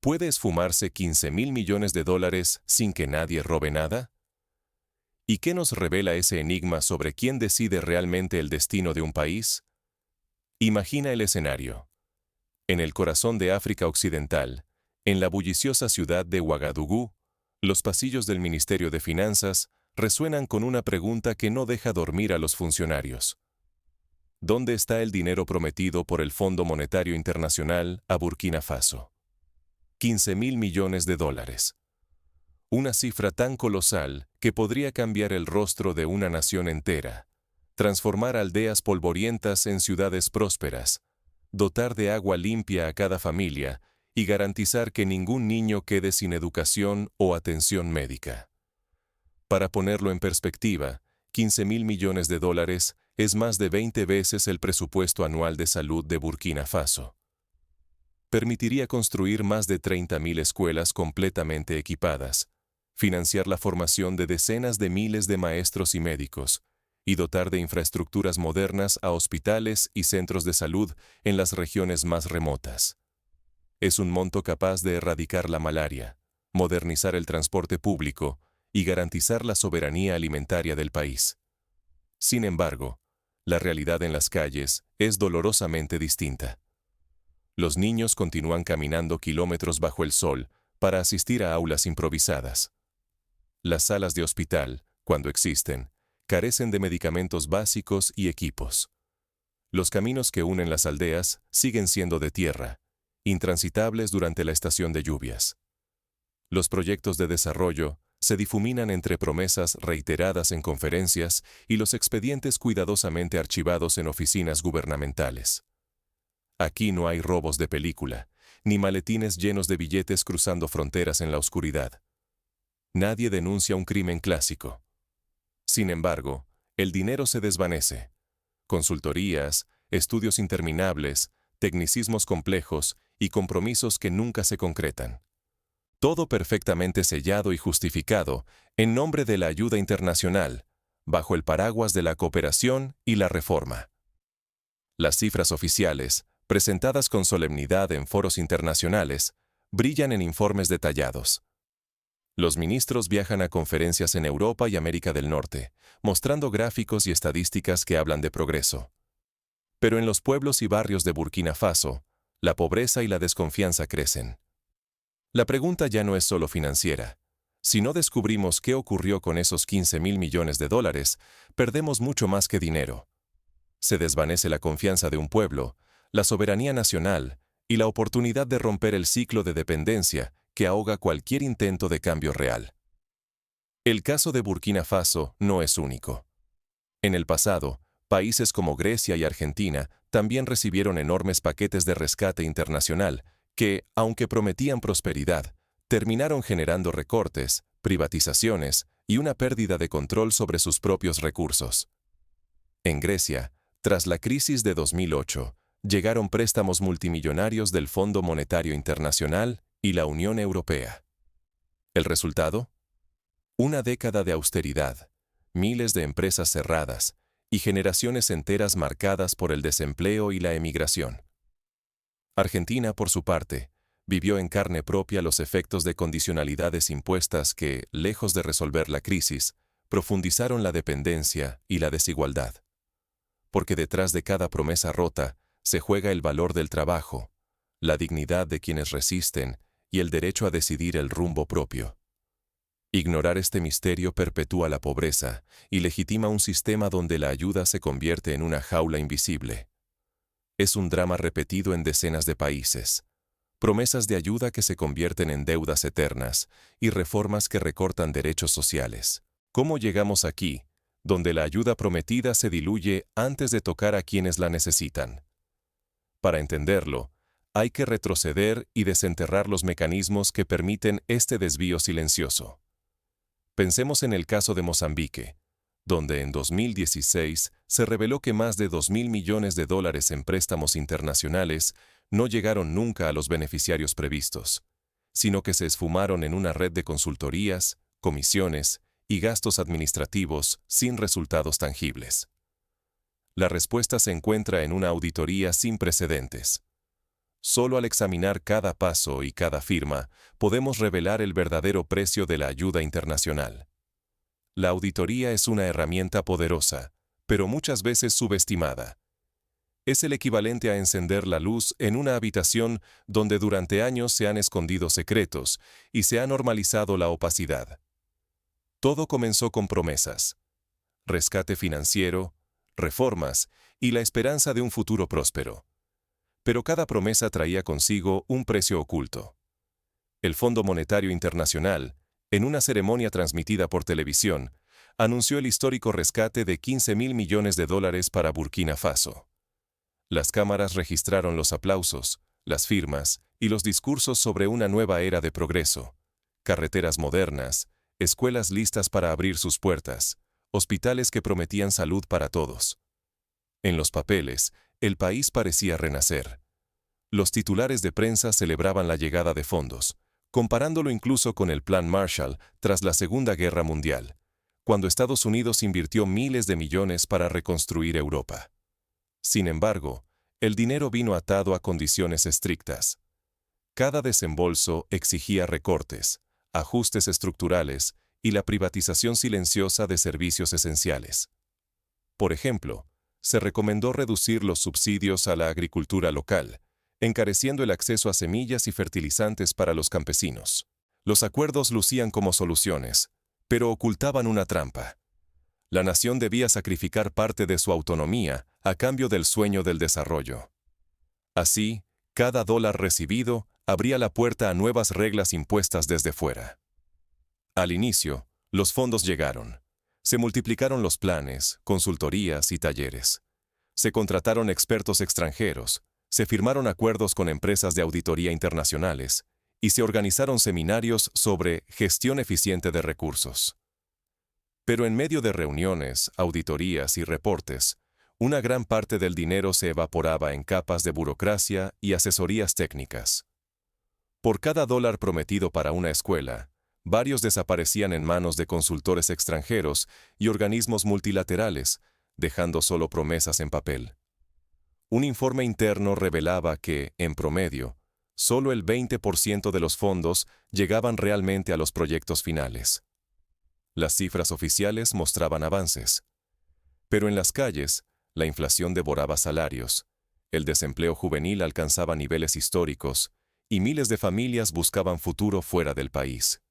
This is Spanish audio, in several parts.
¿Puede esfumarse 15.000 millones de dólares sin que nadie robe nada? ¿Y qué nos revela ese enigma sobre quién decide realmente el destino de un país? Imagina el escenario. En el corazón de África Occidental, en la bulliciosa ciudad de Ouagadougou, los pasillos del Ministerio de Finanzas resuenan con una pregunta que no deja dormir a los funcionarios. ¿Dónde está el dinero prometido por el Fondo Monetario Internacional a Burkina Faso? 15.000 millones de dólares. Una cifra tan colosal que podría cambiar el rostro de una nación entera, transformar aldeas polvorientas en ciudades prósperas, dotar de agua limpia a cada familia y garantizar que ningún niño quede sin educación o atención médica. Para ponerlo en perspectiva, 15.000 millones de dólares es más de 20 veces el presupuesto anual de salud de Burkina Faso. Permitiría construir más de 30.000 escuelas completamente equipadas, financiar la formación de decenas de miles de maestros y médicos, y dotar de infraestructuras modernas a hospitales y centros de salud en las regiones más remotas. Es un monto capaz de erradicar la malaria, modernizar el transporte público y garantizar la soberanía alimentaria del país. Sin embargo, la realidad en las calles es dolorosamente distinta. Los niños continúan caminando kilómetros bajo el sol para asistir a aulas improvisadas. Las salas de hospital, cuando existen, carecen de medicamentos básicos y equipos. Los caminos que unen las aldeas siguen siendo de tierra, intransitables durante la estación de lluvias. Los proyectos de desarrollo se difuminan entre promesas reiteradas en conferencias y los expedientes cuidadosamente archivados en oficinas gubernamentales. Aquí no hay robos de película, ni maletines llenos de billetes cruzando fronteras en la oscuridad. Nadie denuncia un crimen clásico. Sin embargo, el dinero se desvanece. Consultorías, estudios interminables, tecnicismos complejos y compromisos que nunca se concretan. Todo perfectamente sellado y justificado en nombre de la ayuda internacional, bajo el paraguas de la cooperación y la reforma. Las cifras oficiales, presentadas con solemnidad en foros internacionales, brillan en informes detallados. Los ministros viajan a conferencias en Europa y América del Norte, mostrando gráficos y estadísticas que hablan de progreso. Pero en los pueblos y barrios de Burkina Faso, la pobreza y la desconfianza crecen. La pregunta ya no es solo financiera. Si no descubrimos qué ocurrió con esos 15.000 millones de dólares, perdemos mucho más que dinero. Se desvanece la confianza de un pueblo, la soberanía nacional y la oportunidad de romper el ciclo de dependencia que ahoga cualquier intento de cambio real. El caso de Burkina Faso no es único. En el pasado, países como Grecia y Argentina también recibieron enormes paquetes de rescate internacional que, aunque prometían prosperidad, terminaron generando recortes, privatizaciones y una pérdida de control sobre sus propios recursos. En Grecia, tras la crisis de 2008, llegaron préstamos multimillonarios del Fondo Monetario Internacional y la Unión Europea. ¿El resultado? Una década de austeridad, miles de empresas cerradas y generaciones enteras marcadas por el desempleo y la emigración. Argentina, por su parte, vivió en carne propia los efectos de condicionalidades impuestas que, lejos de resolver la crisis, profundizaron la dependencia y la desigualdad. Porque detrás de cada promesa rota se juega el valor del trabajo, la dignidad de quienes resisten y el derecho a decidir el rumbo propio. Ignorar este misterio perpetúa la pobreza y legitima un sistema donde la ayuda se convierte en una jaula invisible. Es un drama repetido en decenas de países. Promesas de ayuda que se convierten en deudas eternas y reformas que recortan derechos sociales. ¿Cómo llegamos aquí, donde la ayuda prometida se diluye antes de tocar a quienes la necesitan? Para entenderlo, hay que retroceder y desenterrar los mecanismos que permiten este desvío silencioso. Pensemos en el caso de Mozambique, donde en 2016 se reveló que más de 2.000 millones de dólares en préstamos internacionales no llegaron nunca a los beneficiarios previstos, sino que se esfumaron en una red de consultorías, comisiones y gastos administrativos sin resultados tangibles. La respuesta se encuentra en una auditoría sin precedentes. Solo al examinar cada paso y cada firma, podemos revelar el verdadero precio de la ayuda internacional. La auditoría es una herramienta poderosa, pero muchas veces subestimada. Es el equivalente a encender la luz en una habitación donde durante años se han escondido secretos y se ha normalizado la opacidad. Todo comenzó con promesas: rescate financiero, reformas y la esperanza de un futuro próspero. Pero cada promesa traía consigo un precio oculto. El Fondo Monetario Internacional, en una ceremonia transmitida por televisión, anunció el histórico rescate de 15.000 millones de dólares para Burkina Faso. Las cámaras registraron los aplausos, las firmas y los discursos sobre una nueva era de progreso: carreteras modernas, escuelas listas para abrir sus puertas, hospitales que prometían salud para todos. En los papeles, el país parecía renacer. Los titulares de prensa celebraban la llegada de fondos, comparándolo incluso con el Plan Marshall tras la Segunda Guerra Mundial, cuando Estados Unidos invirtió miles de millones para reconstruir Europa. Sin embargo, el dinero vino atado a condiciones estrictas. Cada desembolso exigía recortes, ajustes estructurales y la privatización silenciosa de servicios esenciales. Por ejemplo, se recomendó reducir los subsidios a la agricultura local, encareciendo el acceso a semillas y fertilizantes para los campesinos. Los acuerdos lucían como soluciones, pero ocultaban una trampa. La nación debía sacrificar parte de su autonomía a cambio del sueño del desarrollo. Así, cada dólar recibido abría la puerta a nuevas reglas impuestas desde fuera. Al inicio, los fondos llegaron. Se multiplicaron los planes, consultorías y talleres. Se contrataron expertos extranjeros, se firmaron acuerdos con empresas de auditoría internacionales y se organizaron seminarios sobre gestión eficiente de recursos. Pero en medio de reuniones, auditorías y reportes, una gran parte del dinero se evaporaba en capas de burocracia y asesorías técnicas. Por cada dólar prometido para una escuela, varios desaparecían en manos de consultores extranjeros y organismos multilaterales, dejando solo promesas en papel. Un informe interno revelaba que, en promedio, solo el 20% de los fondos llegaban realmente a los proyectos finales. Las cifras oficiales mostraban avances. Pero en las calles, la inflación devoraba salarios, el desempleo juvenil alcanzaba niveles históricos y miles de familias buscaban futuro fuera del país.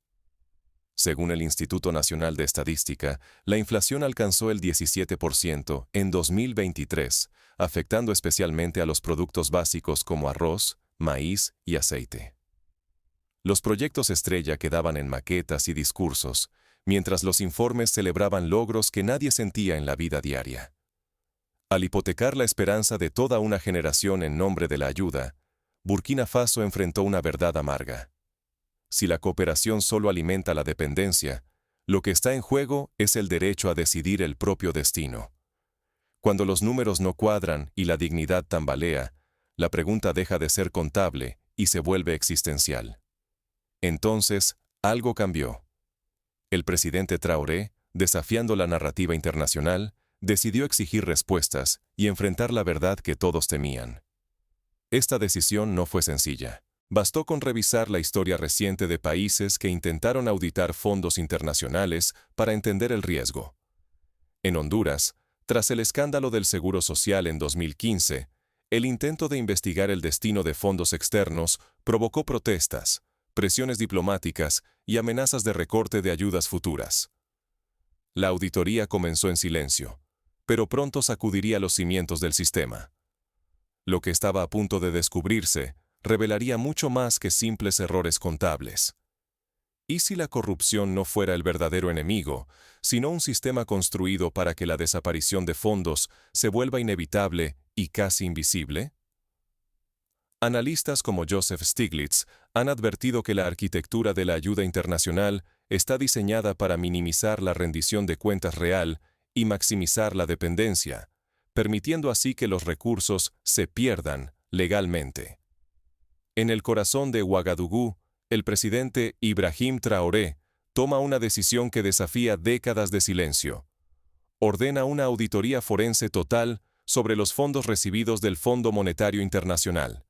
Según el Instituto Nacional de Estadística, la inflación alcanzó el 17% en 2023, afectando especialmente a los productos básicos como arroz, maíz y aceite. Los proyectos estrella quedaban en maquetas y discursos, mientras los informes celebraban logros que nadie sentía en la vida diaria. Al hipotecar la esperanza de toda una generación en nombre de la ayuda, Burkina Faso enfrentó una verdad amarga. Si la cooperación solo alimenta la dependencia, lo que está en juego es el derecho a decidir el propio destino. Cuando los números no cuadran y la dignidad tambalea, la pregunta deja de ser contable y se vuelve existencial. Entonces, algo cambió. El presidente Traoré, desafiando la narrativa internacional, decidió exigir respuestas y enfrentar la verdad que todos temían. Esta decisión no fue sencilla. Bastó con revisar la historia reciente de países que intentaron auditar fondos internacionales para entender el riesgo. En Honduras, tras el escándalo del Seguro Social en 2015, el intento de investigar el destino de fondos externos provocó protestas, presiones diplomáticas y amenazas de recorte de ayudas futuras. La auditoría comenzó en silencio, pero pronto sacudiría los cimientos del sistema. Lo que estaba a punto de descubrirse revelaría mucho más que simples errores contables. ¿Y si la corrupción no fuera el verdadero enemigo, sino un sistema construido para que la desaparición de fondos se vuelva inevitable y casi invisible? Analistas como Joseph Stiglitz han advertido que la arquitectura de la ayuda internacional está diseñada para minimizar la rendición de cuentas real y maximizar la dependencia, permitiendo así que los recursos se pierdan legalmente. En el corazón de Ouagadougou, el presidente Ibrahim Traoré toma una decisión que desafía décadas de silencio. Ordena una auditoría forense total sobre los fondos recibidos del Fondo Monetario Internacional.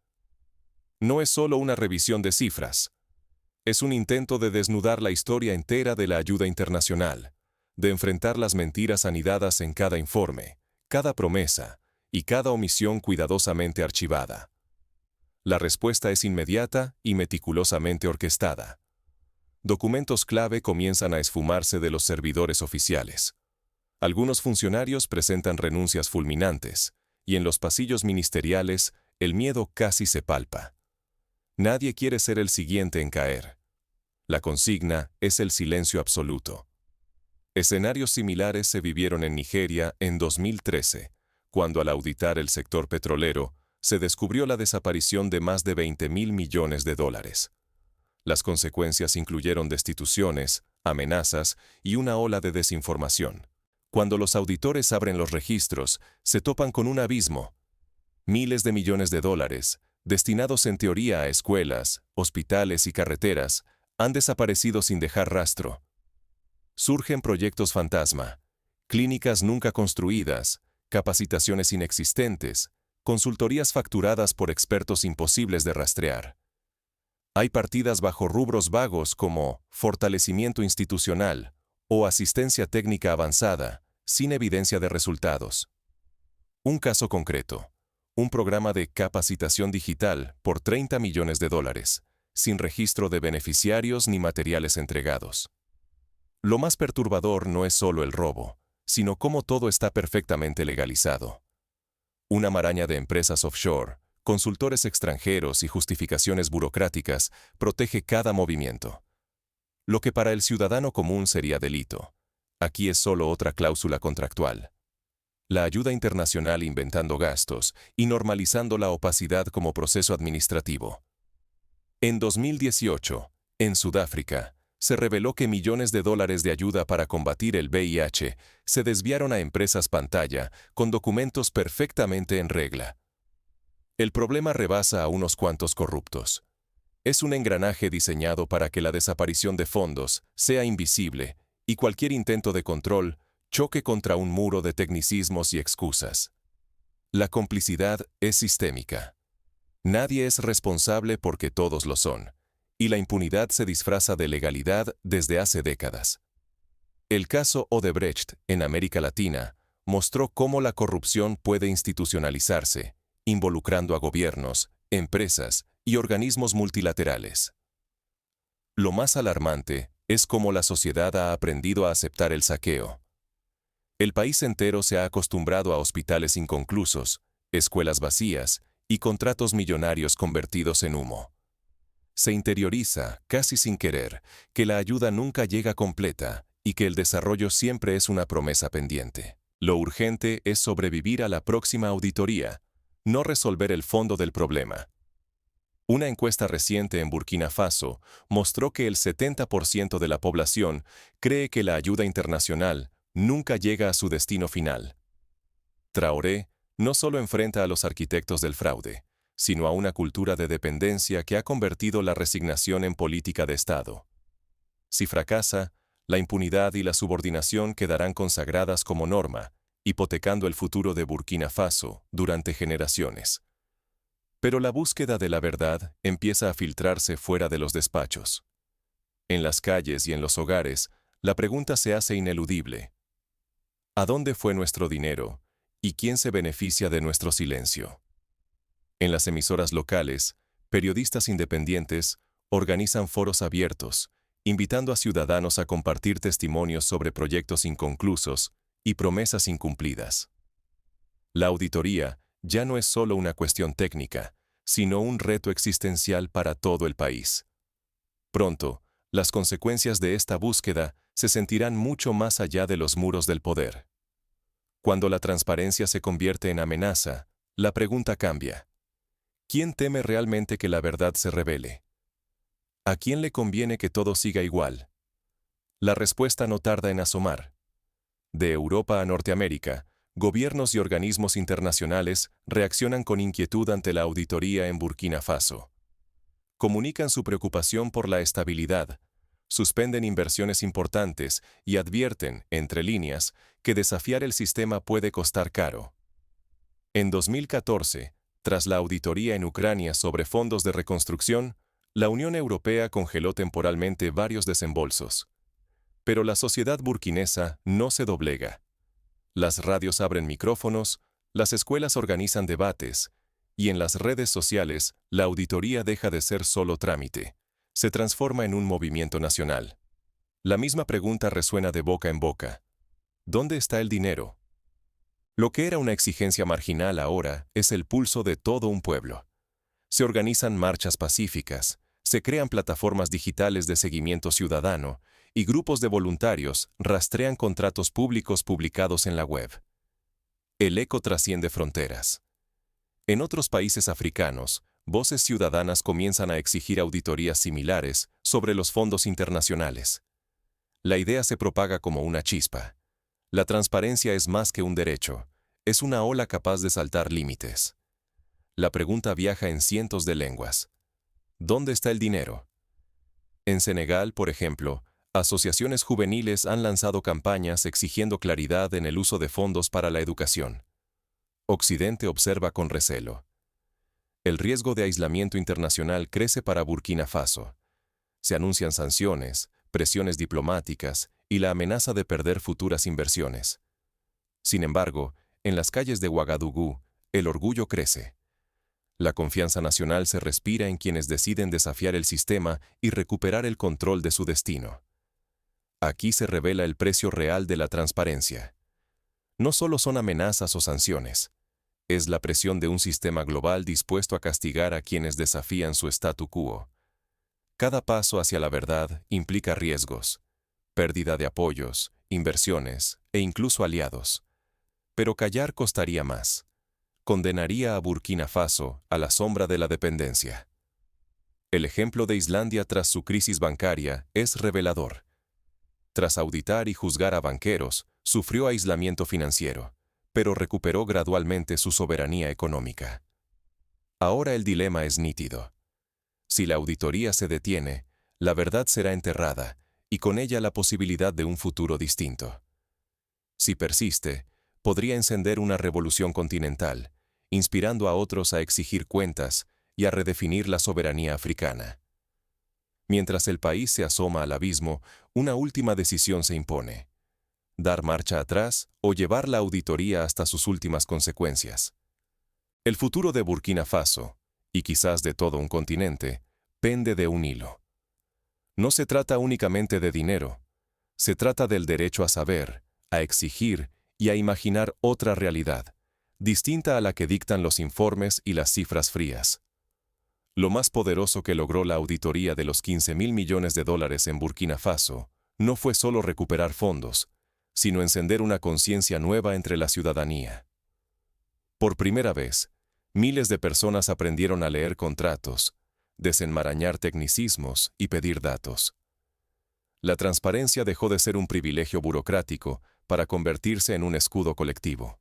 No es solo una revisión de cifras. Es un intento de desnudar la historia entera de la ayuda internacional, de enfrentar las mentiras anidadas en cada informe, cada promesa y cada omisión cuidadosamente archivada. La respuesta es inmediata y meticulosamente orquestada. Documentos clave comienzan a esfumarse de los servidores oficiales. Algunos funcionarios presentan renuncias fulminantes, y en los pasillos ministeriales el miedo casi se palpa. Nadie quiere ser el siguiente en caer. La consigna es el silencio absoluto. Escenarios similares se vivieron en Nigeria en 2013, cuando al auditar el sector petrolero, se descubrió la desaparición de más de 20.000 millones de dólares. Las consecuencias incluyeron destituciones, amenazas y una ola de desinformación. Cuando los auditores abren los registros, se topan con un abismo. Miles de millones de dólares, destinados en teoría a escuelas, hospitales y carreteras, han desaparecido sin dejar rastro. Surgen proyectos fantasma, clínicas nunca construidas, capacitaciones inexistentes, consultorías facturadas por expertos imposibles de rastrear. Hay partidas bajo rubros vagos como fortalecimiento institucional o asistencia técnica avanzada, sin evidencia de resultados. Un caso concreto. Un programa de capacitación digital por 30 millones de dólares, sin registro de beneficiarios ni materiales entregados. Lo más perturbador no es solo el robo, sino cómo todo está perfectamente legalizado. Una maraña de empresas offshore, consultores extranjeros y justificaciones burocráticas protege cada movimiento. Lo que para el ciudadano común sería delito, aquí es solo otra cláusula contractual. La ayuda internacional inventando gastos y normalizando la opacidad como proceso administrativo. En 2018, en Sudáfrica, se reveló que millones de dólares de ayuda para combatir el VIH se desviaron a empresas pantalla con documentos perfectamente en regla. El problema rebasa a unos cuantos corruptos. Es un engranaje diseñado para que la desaparición de fondos sea invisible y cualquier intento de control choque contra un muro de tecnicismos y excusas. La complicidad es sistémica. Nadie es responsable porque todos lo son, y la impunidad se disfraza de legalidad desde hace décadas. El caso Odebrecht, en América Latina, mostró cómo la corrupción puede institucionalizarse, involucrando a gobiernos, empresas y organismos multilaterales. Lo más alarmante es cómo la sociedad ha aprendido a aceptar el saqueo. El país entero se ha acostumbrado a hospitales inconclusos, escuelas vacías y contratos millonarios convertidos en humo. Se interioriza, casi sin querer, que la ayuda nunca llega completa y que el desarrollo siempre es una promesa pendiente. Lo urgente es sobrevivir a la próxima auditoría, no resolver el fondo del problema. Una encuesta reciente en Burkina Faso mostró que el 70% de la población cree que la ayuda internacional nunca llega a su destino final. Traoré no solo enfrenta a los arquitectos del fraude, sino a una cultura de dependencia que ha convertido la resignación en política de Estado. Si fracasa, la impunidad y la subordinación quedarán consagradas como norma, hipotecando el futuro de Burkina Faso durante generaciones. Pero la búsqueda de la verdad empieza a filtrarse fuera de los despachos. En las calles y en los hogares, la pregunta se hace ineludible. ¿A dónde fue nuestro dinero? ¿Y quién se beneficia de nuestro silencio? En las emisoras locales, periodistas independientes organizan foros abiertos, invitando a ciudadanos a compartir testimonios sobre proyectos inconclusos y promesas incumplidas. La auditoría ya no es solo una cuestión técnica, sino un reto existencial para todo el país. Pronto, las consecuencias de esta búsqueda se sentirán mucho más allá de los muros del poder. Cuando la transparencia se convierte en amenaza, la pregunta cambia. ¿Quién teme realmente que la verdad se revele? ¿A quién le conviene que todo siga igual? La respuesta no tarda en asomar. De Europa a Norteamérica, gobiernos y organismos internacionales reaccionan con inquietud ante la auditoría en Burkina Faso. Comunican su preocupación por la estabilidad, suspenden inversiones importantes y advierten, entre líneas, que desafiar el sistema puede costar caro. En 2014, Tras la auditoría en Ucrania sobre fondos de reconstrucción, la Unión Europea congeló temporalmente varios desembolsos. Pero la sociedad burkinesa no se doblega. Las radios abren micrófonos, las escuelas organizan debates, y en las redes sociales la auditoría deja de ser solo trámite. Se transforma en un movimiento nacional. La misma pregunta resuena de boca en boca. ¿Dónde está el dinero? Lo que era una exigencia marginal ahora es el pulso de todo un pueblo. Se organizan marchas pacíficas, se crean plataformas digitales de seguimiento ciudadano y grupos de voluntarios rastrean contratos públicos publicados en la web. El eco trasciende fronteras. En otros países africanos, voces ciudadanas comienzan a exigir auditorías similares sobre los fondos internacionales. La idea se propaga como una chispa. La transparencia es más que un derecho, es una ola capaz de saltar límites. La pregunta viaja en cientos de lenguas. ¿Dónde está el dinero? En Senegal, por ejemplo, asociaciones juveniles han lanzado campañas exigiendo claridad en el uso de fondos para la educación. Occidente observa con recelo. El riesgo de aislamiento internacional crece para Burkina Faso. Se anuncian sanciones, presiones diplomáticas y la amenaza de perder futuras inversiones. Sin embargo, en las calles de Ouagadougou, el orgullo crece. La confianza nacional se respira en quienes deciden desafiar el sistema y recuperar el control de su destino. Aquí se revela el precio real de la transparencia. No solo son amenazas o sanciones, es la presión de un sistema global dispuesto a castigar a quienes desafían su statu quo. Cada paso hacia la verdad implica riesgos, pérdida de apoyos, inversiones e incluso aliados. Pero callar costaría más. Condenaría a Burkina Faso a la sombra de la dependencia. El ejemplo de Islandia tras su crisis bancaria es revelador. Tras auditar y juzgar a banqueros, sufrió aislamiento financiero, pero recuperó gradualmente su soberanía económica. Ahora el dilema es nítido. Si la auditoría se detiene, la verdad será enterrada, y con ella la posibilidad de un futuro distinto. Si persiste, podría encender una revolución continental, inspirando a otros a exigir cuentas y a redefinir la soberanía africana. Mientras el país se asoma al abismo, una última decisión se impone: dar marcha atrás o llevar la auditoría hasta sus últimas consecuencias. El futuro de Burkina Faso, y quizás de todo un continente, pende de un hilo. No se trata únicamente de dinero, se trata del derecho a saber, a exigir y a imaginar otra realidad, distinta a la que dictan los informes y las cifras frías. Lo más poderoso que logró la auditoría de los 15.000 millones de dólares en Burkina Faso no fue solo recuperar fondos, sino encender una conciencia nueva entre la ciudadanía. Por primera vez, miles de personas aprendieron a leer contratos, desenmarañar tecnicismos y pedir datos. La transparencia dejó de ser un privilegio burocrático para convertirse en un escudo colectivo.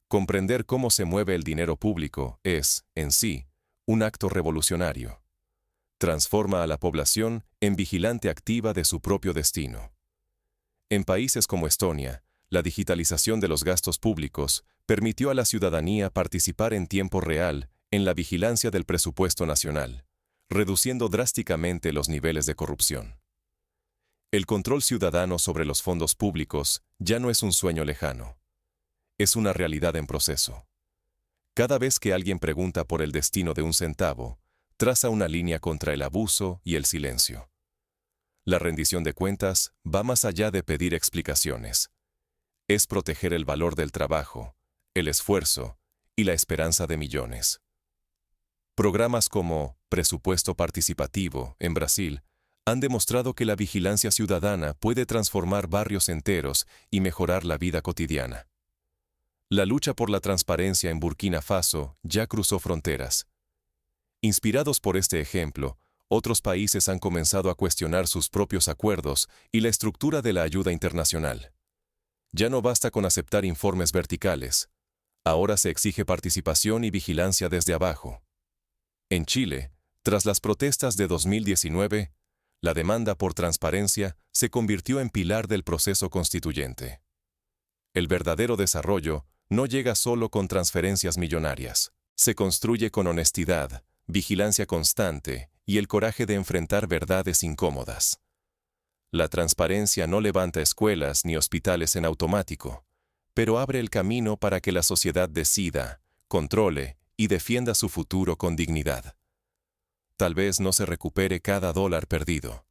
Comprender cómo se mueve el dinero público es, en sí, un acto revolucionario. Transforma a la población en vigilante activa de su propio destino. En países como Estonia, la digitalización de los gastos públicos permitió a la ciudadanía participar en tiempo real en la vigilancia del presupuesto nacional, reduciendo drásticamente los niveles de corrupción. El control ciudadano sobre los fondos públicos ya no es un sueño lejano. Es una realidad en proceso. Cada vez que alguien pregunta por el destino de un centavo, traza una línea contra el abuso y el silencio. La rendición de cuentas va más allá de pedir explicaciones. Es proteger el valor del trabajo, el esfuerzo y la esperanza de millones. Programas como Presupuesto Participativo en Brasil han demostrado que la vigilancia ciudadana puede transformar barrios enteros y mejorar la vida cotidiana. La lucha por la transparencia en Burkina Faso ya cruzó fronteras. Inspirados por este ejemplo, otros países han comenzado a cuestionar sus propios acuerdos y la estructura de la ayuda internacional. Ya no basta con aceptar informes verticales. Ahora se exige participación y vigilancia desde abajo. En Chile, tras las protestas de 2019, la demanda por transparencia se convirtió en pilar del proceso constituyente. El verdadero desarrollo no llega solo con transferencias millonarias. Se construye con honestidad, vigilancia constante y el coraje de enfrentar verdades incómodas. La transparencia no levanta escuelas ni hospitales en automático, pero abre el camino para que la sociedad decida, controle y defienda su futuro con dignidad. Tal vez no se recupere cada dólar perdido,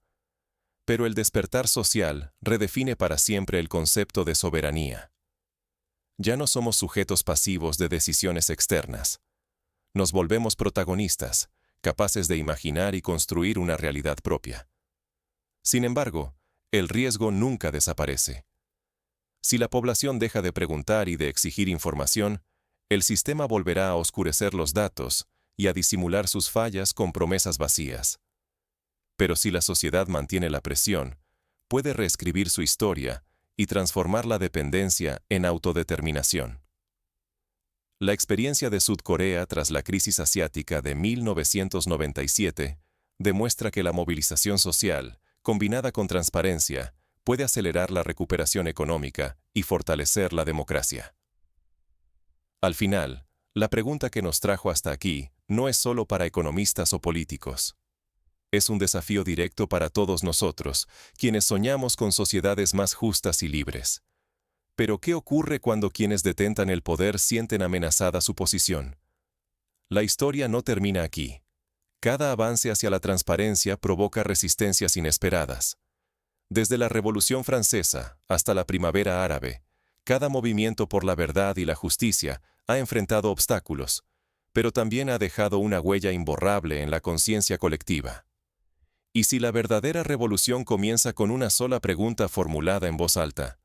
pero el despertar social redefine para siempre el concepto de soberanía. Ya no somos sujetos pasivos de decisiones externas. Nos volvemos protagonistas, capaces de imaginar y construir una realidad propia. Sin embargo, el riesgo nunca desaparece. Si la población deja de preguntar y de exigir información, el sistema volverá a oscurecer los datos y a disimular sus fallas con promesas vacías. Pero si la sociedad mantiene la presión, puede reescribir su historia y transformar la dependencia en autodeterminación. La experiencia de Sudcorea tras la crisis asiática de 1997 demuestra que la movilización social, combinada con transparencia, puede acelerar la recuperación económica y fortalecer la democracia. Al final, la pregunta que nos trajo hasta aquí no es solo para economistas o políticos. Es un desafío directo para todos nosotros, quienes soñamos con sociedades más justas y libres. Pero ¿qué ocurre cuando quienes detentan el poder sienten amenazada su posición? La historia no termina aquí. Cada avance hacia la transparencia provoca resistencias inesperadas. Desde la Revolución Francesa hasta la Primavera Árabe, cada movimiento por la verdad y la justicia ha enfrentado obstáculos, pero también ha dejado una huella imborrable en la conciencia colectiva. ¿Y si la verdadera revolución comienza con una sola pregunta formulada en voz alta?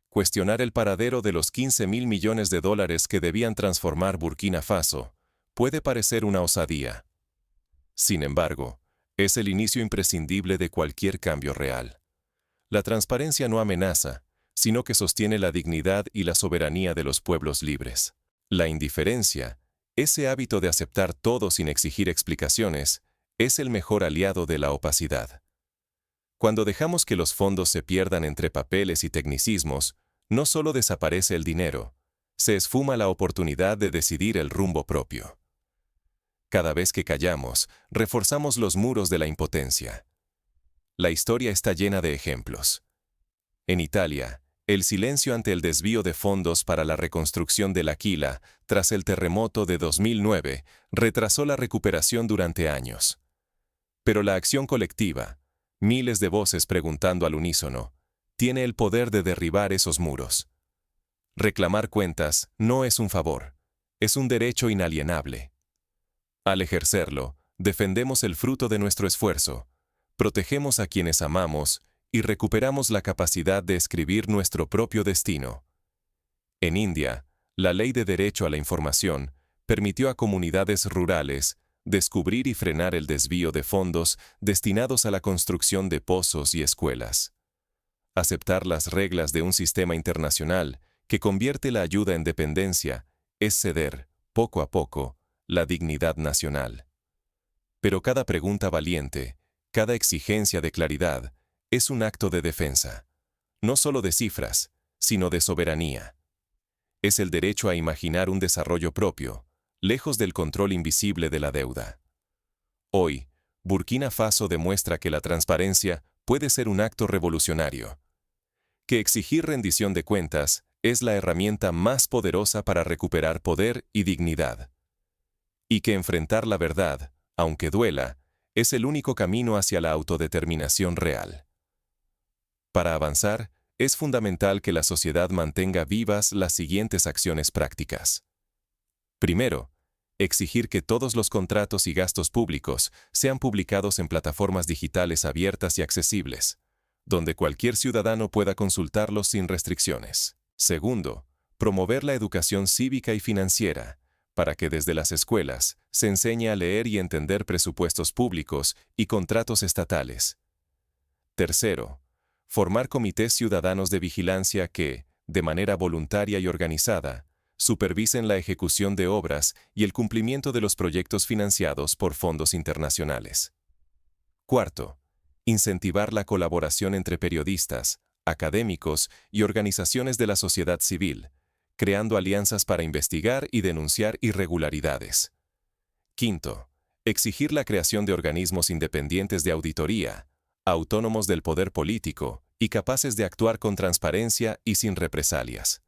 Cuestionar el paradero de los 15.000 millones de dólares que debían transformar Burkina Faso puede parecer una osadía. Sin embargo, es el inicio imprescindible de cualquier cambio real. La transparencia no amenaza, sino que sostiene la dignidad y la soberanía de los pueblos libres. La indiferencia, ese hábito de aceptar todo sin exigir explicaciones, es el mejor aliado de la opacidad. Cuando dejamos que los fondos se pierdan entre papeles y tecnicismos, no solo desaparece el dinero, se esfuma la oportunidad de decidir el rumbo propio. Cada vez que callamos, reforzamos los muros de la impotencia. La historia está llena de ejemplos. En Italia, el silencio ante el desvío de fondos para la reconstrucción de L'Aquila tras el terremoto de 2009 retrasó la recuperación durante años. Pero la acción colectiva, miles de voces preguntando al unísono, tiene el poder de derribar esos muros. Reclamar cuentas no es un favor, es un derecho inalienable. Al ejercerlo, defendemos el fruto de nuestro esfuerzo, protegemos a quienes amamos y recuperamos la capacidad de escribir nuestro propio destino. En India, la Ley de Derecho a la Información permitió a comunidades rurales descubrir y frenar el desvío de fondos destinados a la construcción de pozos y escuelas. Aceptar las reglas de un sistema internacional que convierte la ayuda en dependencia es ceder, poco a poco, la dignidad nacional. Pero cada pregunta valiente, cada exigencia de claridad, es un acto de defensa, no solo de cifras, sino de soberanía. Es el derecho a imaginar un desarrollo propio, lejos del control invisible de la deuda. Hoy, Burkina Faso demuestra que la transparencia puede ser un acto revolucionario, que exigir rendición de cuentas es la herramienta más poderosa para recuperar poder y dignidad, y que enfrentar la verdad, aunque duela, es el único camino hacia la autodeterminación real. Para avanzar, es fundamental que la sociedad mantenga vivas las siguientes acciones prácticas. Primero, exigir que todos los contratos y gastos públicos sean publicados en plataformas digitales abiertas y accesibles, donde cualquier ciudadano pueda consultarlos sin restricciones. Segundo, promover la educación cívica y financiera, para que desde las escuelas se enseñe a leer y entender presupuestos públicos y contratos estatales. Tercero, formar comités ciudadanos de vigilancia que, de manera voluntaria y organizada, supervisen la ejecución de obras y el cumplimiento de los proyectos financiados por fondos internacionales. Cuarto, incentivar la colaboración entre periodistas, académicos y organizaciones de la sociedad civil, creando alianzas para investigar y denunciar irregularidades. Quinto, exigir la creación de organismos independientes de auditoría, autónomos del poder político y capaces de actuar con transparencia y sin represalias.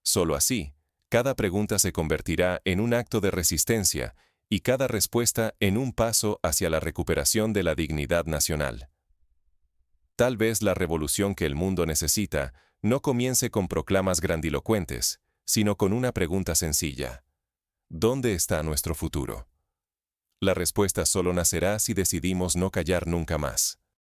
Solo así, cada pregunta se convertirá en un acto de resistencia y cada respuesta en un paso hacia la recuperación de la dignidad nacional. Tal vez la revolución que el mundo necesita no comience con proclamas grandilocuentes, sino con una pregunta sencilla. ¿Dónde está nuestro futuro? La respuesta solo nacerá si decidimos no callar nunca más.